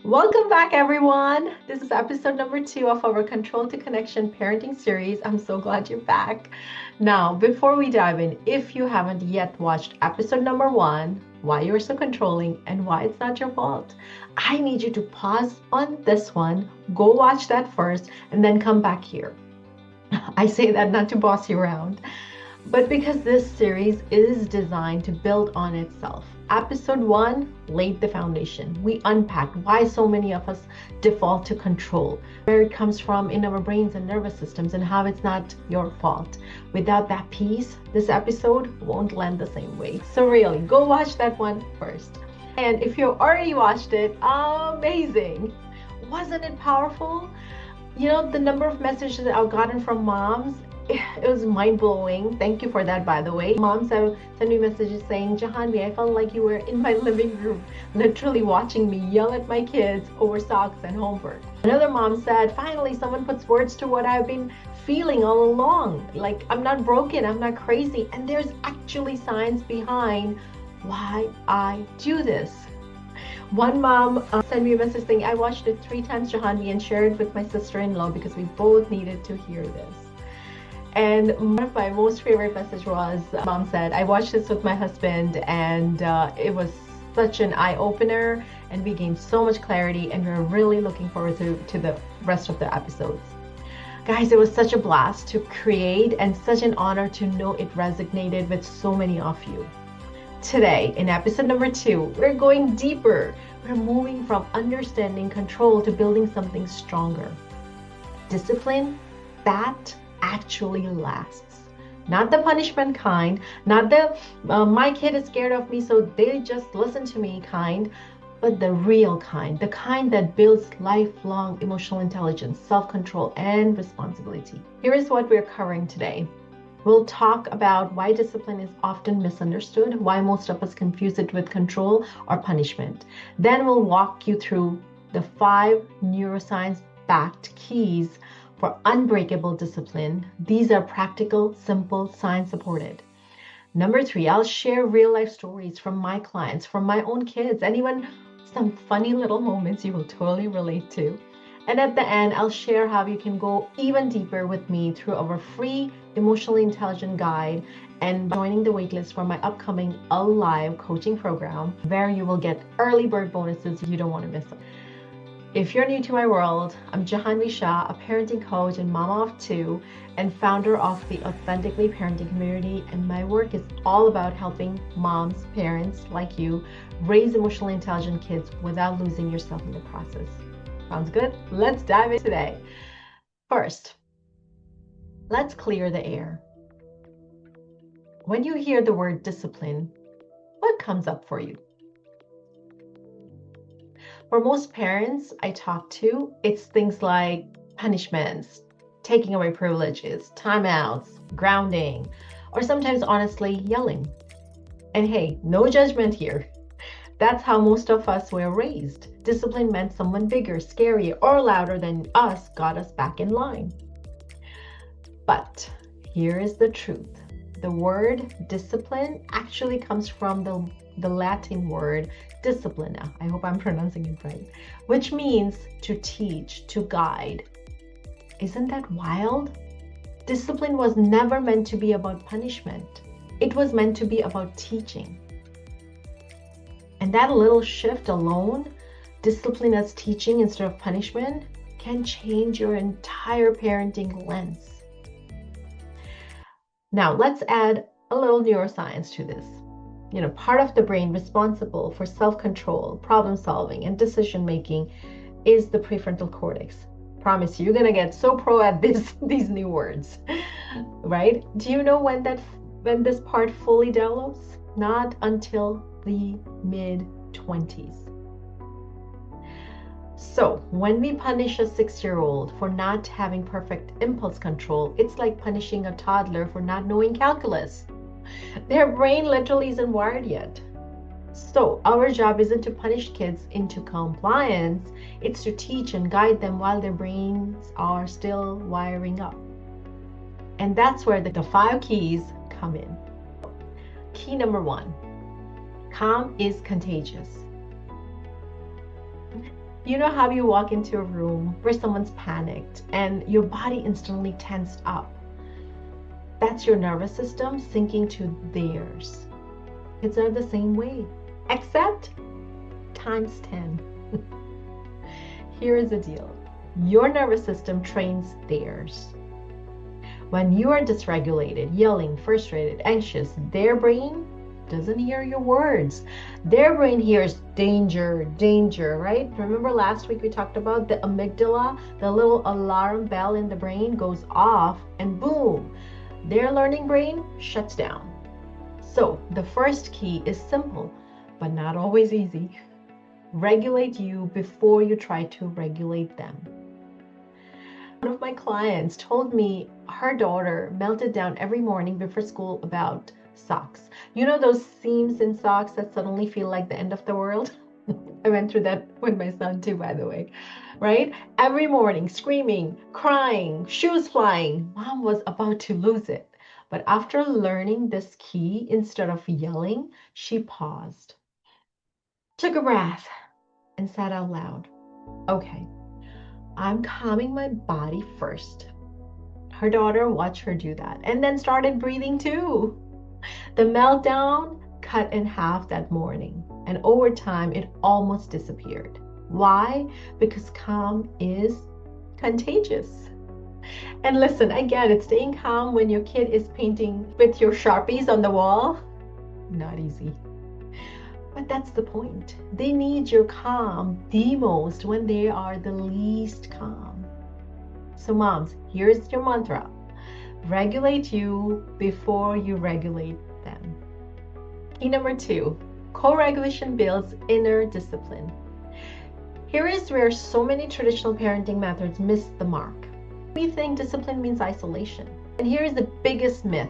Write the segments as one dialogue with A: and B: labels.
A: Welcome back, everyone. This is episode number 2 of our Control2Connection Parenting Series. I'm so glad you're back. Now, before we dive in, if you haven't yet watched episode number 1, why you're so controlling and why it's not your fault, I need you to pause on this one, go watch that first, and then come back here. I say that not to boss you around, but because this series is designed to build on itself. Episode 1 laid the foundation. We unpacked why so many of us default to control, where it comes from in our brains and nervous systems, and how it's not your fault. Without that piece, this episode won't land the same way. So really, go watch that one first. And if you already watched it, amazing. Wasn't it powerful? You know, the number of messages that I've gotten from moms, it was mind-blowing. Thank you for that, by the way. Moms have sent me messages saying, Jahanvi, I felt like you were in my living room, literally watching me yell at my kids over socks and homework. Another mom said, finally, someone puts words to what I've been feeling all along. Like, I'm not broken, I'm not crazy. And there's actually science behind why I do this. One mom sent me a message saying, I watched it 3 times, Jahanvi, and shared it with my sister-in-law because we both needed to hear this. And one of my most favorite messages was, mom said, I watched this with my husband and it was such an eye-opener and we gained so much clarity and we're really looking forward to the rest of the episodes. Guys, it was such a blast to create and such an honor to know it resonated with so many of you. Today, in episode number 2, we're going deeper. We're moving from understanding control to building something stronger. Discipline that actually lasts. Not the punishment kind, not the my kid is scared of me so they just listen to me kind, but the real kind, the kind that builds lifelong emotional intelligence, self-control, and responsibility. Here is what we're covering today. We'll talk about why discipline is often misunderstood, why most of us confuse it with control or punishment. Then we'll walk you through the 5 neuroscience-backed keys for unbreakable discipline. These are practical, simple, science-supported. Number 3, I'll share real-life stories from my clients, from my own kids, and even some funny little moments you will totally relate to. And at the end, I'll share how you can go even deeper with me through our free emotionally intelligent guide and joining the waitlist for my upcoming A.L.I.V.E coaching program, where you will get early bird bonuses you don't want to miss. If you're new to my world, I'm Jahanvi Shah, a parenting coach and mama of 2 and founder of the Authentically Parenting community. And my work is all about helping moms, parents like you, raise emotionally intelligent kids without losing yourself in the process. Sounds good? Let's dive in today. First, let's clear the air. When you hear the word discipline, what comes up for you? For most parents I talk to, it's things like punishments, taking away privileges, timeouts, grounding, or sometimes honestly yelling. And hey, no judgment here. That's how most of us were raised. Discipline meant someone bigger, scarier, or louder than us got us back in line. But here is the truth. The word discipline actually comes from the Latin word disciplina. I hope I'm pronouncing it right, which means to teach, to guide. Isn't that wild? Discipline was never meant to be about punishment. It was meant to be about teaching. And that little shift alone, discipline as teaching instead of punishment, can change your entire parenting lens. Now, let's add a little neuroscience to this. You know, part of the brain responsible for self-control, problem solving, and decision making is the prefrontal cortex. Promise you, you're gonna get so pro at these new words, right? Do you know when this part fully develops? Not until the mid-20s. So when we punish a 6-year-old for not having perfect impulse control, it's like punishing a toddler for not knowing calculus. Their brain literally isn't wired yet. So our job isn't to punish kids into compliance, it's to teach and guide them while their brains are still wiring up. And that's where the 5 keys come in. Key number 1, calm is contagious. You know how you walk into a room where someone's panicked and your body instantly tensed up? That's your nervous system sinking to theirs. Kids are the same way, except times 10. Here is the deal. Your nervous system trains theirs. When you are dysregulated, yelling, frustrated, anxious, their brain doesn't hear your words. Their brain hears danger, danger, right? Remember last week we talked about the amygdala, the little alarm bell in the brain goes off and boom, their learning brain shuts down. So the first key is simple, but not always easy. Regulate you before you try to regulate them. One of my clients told me her daughter melted down every morning before school about socks. You know those seams in socks that suddenly feel like the end of the world? I went through that with my son too, by the way, right? Every morning, screaming, crying, shoes flying. Mom was about to lose it. But after learning this key, instead of yelling, she paused, took a breath, and said out loud, okay, I'm calming my body first. Her daughter watched her do that and then started breathing too. The meltdown cut in half that morning, and over time it almost disappeared. Why? Because calm is contagious. And listen, again, it's staying calm when your kid is painting with your Sharpies on the wall. Not easy. But that's the point. They need your calm the most when they are the least calm. So moms, here's your mantra. Regulate you before you regulate them. Key number 2, co-regulation builds inner discipline. Here is where so many traditional parenting methods miss the mark. We think discipline means isolation. And here is the biggest myth.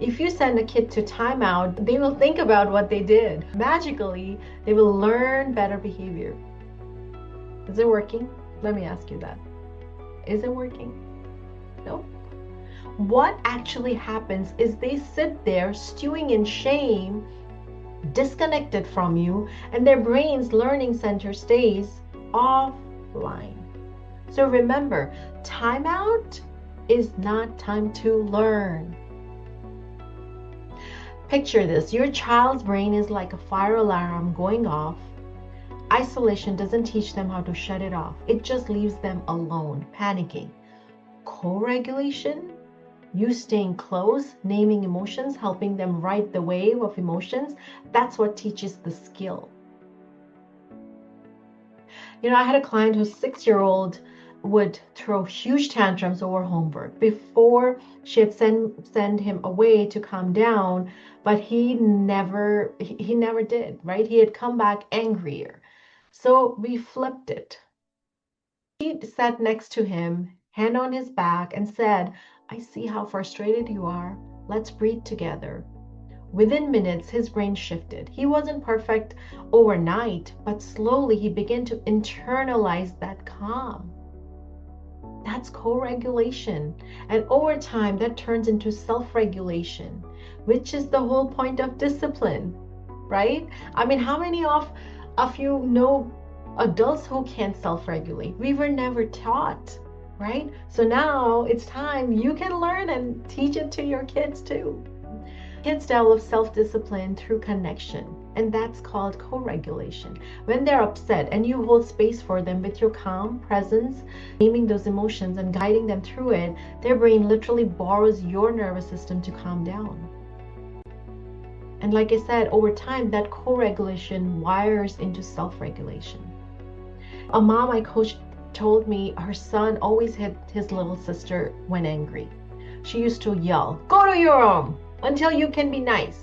A: If you send a kid to timeout, they will think about what they did. Magically, they will learn better behavior. Is it working? Let me ask you that. Is it working? No. What actually happens is they sit there stewing in shame, disconnected from you, and their brain's learning center stays offline. So remember, timeout is not time to learn. Picture this, your child's brain is like a fire alarm going off. Isolation doesn't teach them how to shut it off. It just leaves them alone, panicking. Co-regulation, you staying close, naming emotions, helping them ride the wave of emotions, that's what teaches the skill. You know, I had a client whose 6-year-old would throw huge tantrums over homework. Before, she had send him away to calm down, but he never did, right? He had come back angrier. So we flipped it. She sat next to him, hand on his back, and said, I see how frustrated you are. Let's breathe together. Within minutes, his brain shifted. He wasn't perfect overnight, but slowly he began to internalize that calm. That's co-regulation. And over time, that turns into self-regulation, which is the whole point of discipline, right? I mean, how many of you know adults who can't self-regulate? We were never taught, right? So now it's time you can learn and teach it to your kids too. Kids develop self-discipline through connection, and that's called co-regulation. When they're upset and you hold space for them with your calm presence, naming those emotions and guiding them through it, their brain literally borrows your nervous system to calm down. And like I said, over time, that co-regulation wires into self-regulation. A mom I coached told me her son always hit his little sister when angry. She used to yell, "Go to your room until you can be nice."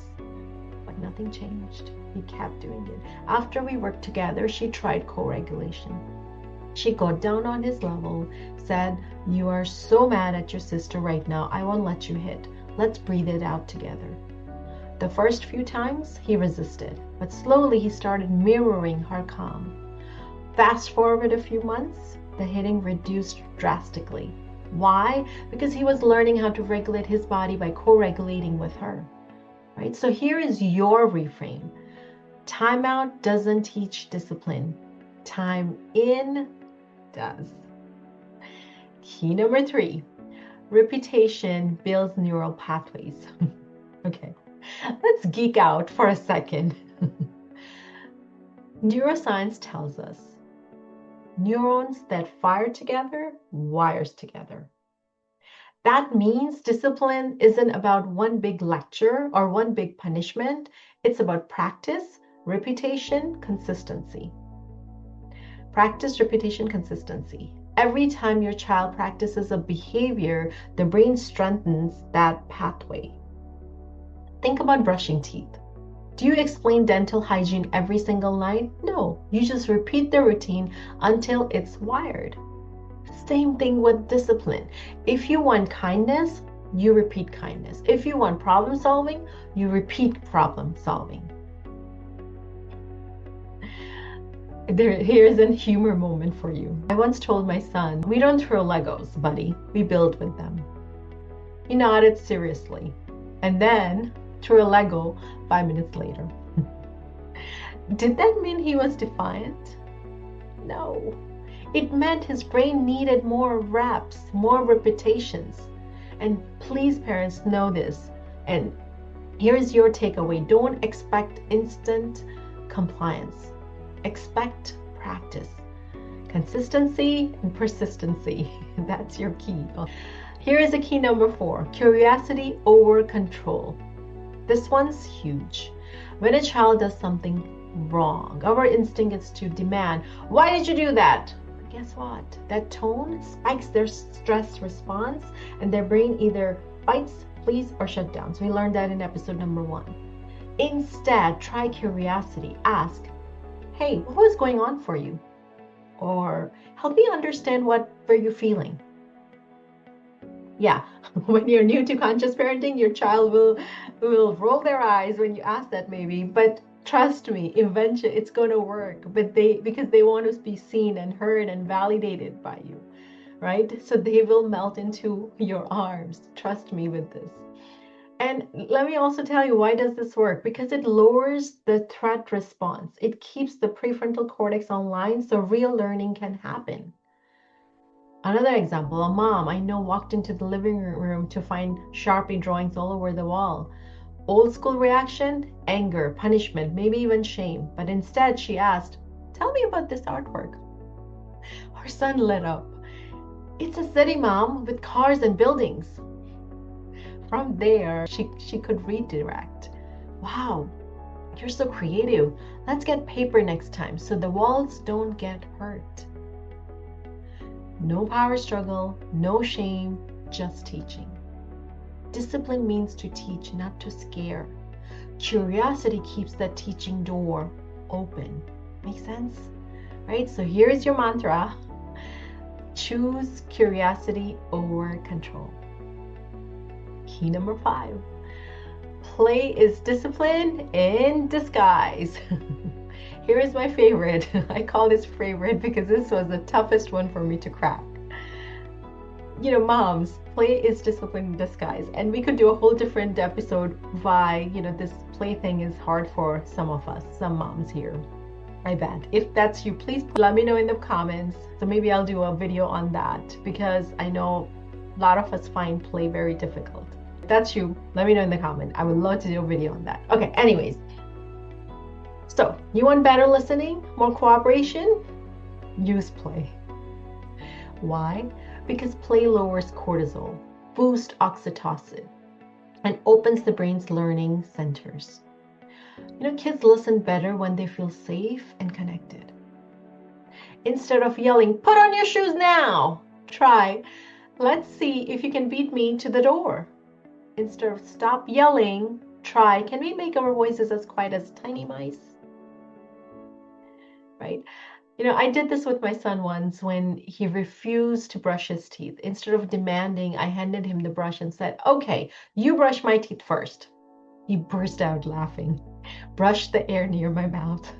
A: But nothing changed. He kept doing it. After we worked together, she tried co-regulation. She got down on his level, said, "You are so mad at your sister right now. I won't let you hit. Let's breathe it out together." The first few times, he resisted, but slowly he started mirroring her calm. Fast forward a few months, the hitting reduced drastically. Why? Because he was learning how to regulate his body by co-regulating with her, right? So here is your reframe. Timeout doesn't teach discipline. time in does. Key number 3, repetition builds neural pathways. Okay, let's geek out for a second. Neuroscience tells us neurons that fire together wires together. That means discipline isn't about one big lecture or one big punishment. It's about practice, repetition, consistency. Practice, repetition, consistency. Every time your child practices a behavior, the brain strengthens that pathway. Think about brushing teeth. Do you explain dental hygiene every single night? No, you just repeat the routine until it's wired. Same thing with discipline. If you want kindness, you repeat kindness. If you want problem solving, you repeat problem solving. Here's a humor moment for you. I once told my son, we don't throw Legos, buddy. We build with them. He nodded seriously and then threw a Lego 5 minutes later. Did that mean he was defiant? No. It meant his brain needed more reps, more repetitions. And please, parents, know this. And here's your takeaway. Don't expect instant compliance. Expect practice, consistency, and persistency. That's your key. Here is a key number 4, curiosity over control. This one's huge. When a child does something wrong, our instinct is to demand, why did you do that? But guess what? That tone spikes their stress response and their brain either fights, flees, or shut down. So we learned that in episode number 1. Instead, try curiosity. Ask, hey, what was going on for you? Or help me understand what were you feeling? Yeah, when you're new to conscious parenting, your child will roll their eyes when you ask that maybe, but trust me, eventually it's going to work. But because they want to be seen and heard and validated by you, right? So they will melt into your arms. Trust me with this. And let me also tell you, why does this work? Because it lowers the threat response. It keeps the prefrontal cortex online so real learning can happen. Another example, a mom I know walked into the living room to find Sharpie drawings all over the wall. Old school reaction, anger, punishment, maybe even shame. But instead she asked, tell me about this artwork. Her son lit up. It's a city, Mom, with cars and buildings. From there, she could redirect. Wow, you're so creative. Let's get paper next time so the walls don't get hurt. No power struggle, no shame, just teaching. Discipline means to teach, not to scare. Curiosity keeps that teaching door open. Make sense? Right? So here's your mantra. Choose curiosity over control. Key number 5. Play is discipline in disguise. Here is my favorite. I call this favorite because this was the toughest one for me to crack. You know, moms, play is discipline in disguise. And we could do a whole different episode why, this play thing is hard for some of us, some moms here. I bet. If that's you, please let me know in the comments. So maybe I'll do a video on that because I know a lot of us find play very difficult. If that's you, let me know in the comment. I would love to do a video on that. Okay, anyways. So, you want better listening, more cooperation? Use play. Why? Because play lowers cortisol, boosts oxytocin, and opens the brain's learning centers. Kids listen better when they feel safe and connected. Instead of yelling, put on your shoes now, try, let's see if you can beat me to the door. Instead of stop yelling, try, can we make our voices as quiet as tiny mice? Right? I did this with my son once when he refused to brush his teeth. Instead of demanding, I handed him the brush and said, okay, you brush my teeth first. He burst out laughing, brushed the air near my mouth,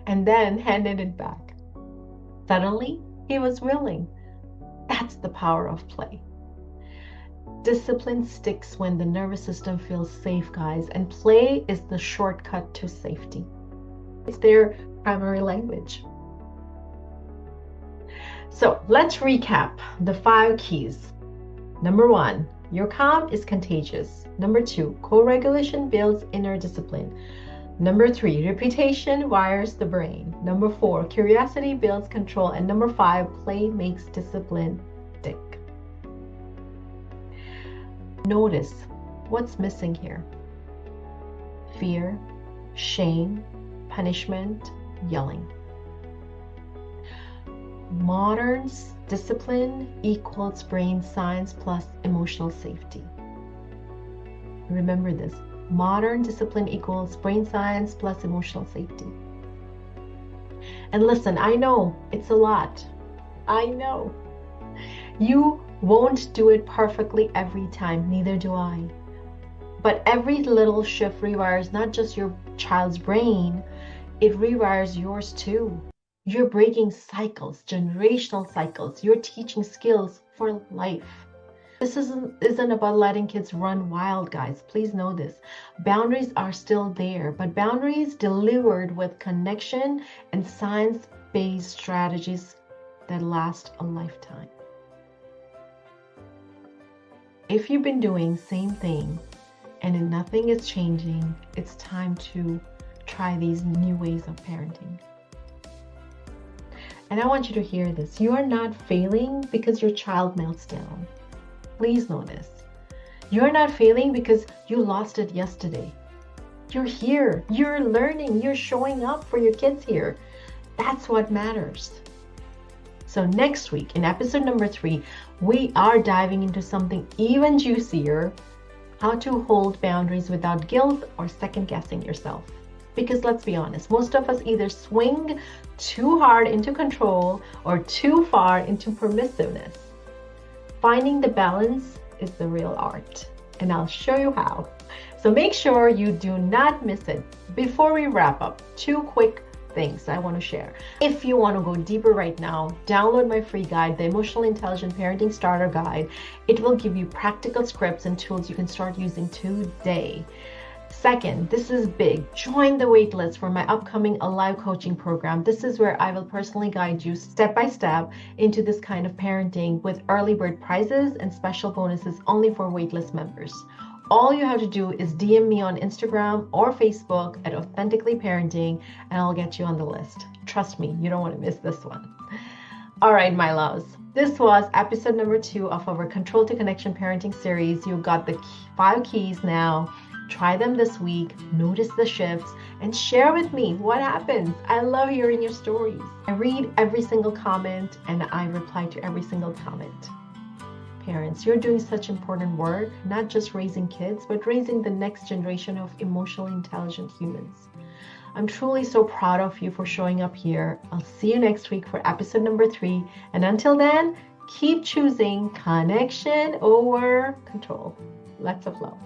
A: and then handed it back. Suddenly, he was willing. That's the power of play. Discipline sticks when the nervous system feels safe, guys, and play is the shortcut to safety. It's their primary language. So let's recap the 5 keys. Number 1, your calm is contagious. Number 2, co-regulation builds inner discipline. Number 3, reputation wires the brain. Number 4, curiosity builds control. And number 5, play makes discipline stick. Notice what's missing here. Fear, shame, punishment, yelling. Modern discipline equals brain science plus emotional safety. Remember this. Modern discipline equals brain science plus emotional safety. And listen, I know it's a lot. I know. You won't do it perfectly every time, neither do I. But every little shift rewires not just your child's brain, it rewires yours too. You're breaking cycles, generational cycles. You're teaching skills for life. This isn't about letting kids run wild, guys. Please know this. Boundaries are still there, but boundaries delivered with connection and science-based strategies that last a lifetime. If you've been doing same thing and nothing is changing, it's time to try these new ways of parenting. And I want you to hear this. You are not failing because your child melts down. Please know this. You are not failing because you lost it yesterday. You're here. You're learning. You're showing up for your kids here. That's what matters. So next week, in episode number 3, we are diving into something even juicier: how to hold boundaries without guilt or second guessing yourself. Because let's be honest, most of us either swing too hard into control or too far into permissiveness. Finding the balance is the real art, and I'll show you how. So make sure you do not miss it. Before we wrap up, 2 quick things I want to share. If you want to go deeper right now, download my free guide, the Emotionally Intelligent Parenting Starter Guide. It will give you practical scripts and tools you can start using today. Second, this is big. Join the waitlist for my upcoming A.L.I.V.E coaching program. This is where I will personally guide you step by step into this kind of parenting with early bird prizes and special bonuses only for waitlist members. All you have to do is DM me on Instagram or Facebook at Authentically Parenting, and I'll get you on the list. Trust me, you don't want to miss this one. All right, my loves. This was episode number 2 of our Control2Connection Parenting Series. You got the 5 keys now. Try them this week, notice the shifts, and share with me what happens. I love hearing your stories. I read every single comment and I reply to every single comment. Parents, you're doing such important work, not just raising kids, but raising the next generation of emotionally intelligent humans. I'm truly so proud of you for showing up here. I'll see you next week for episode number 3. And until then, keep choosing connection over control. Lots of love.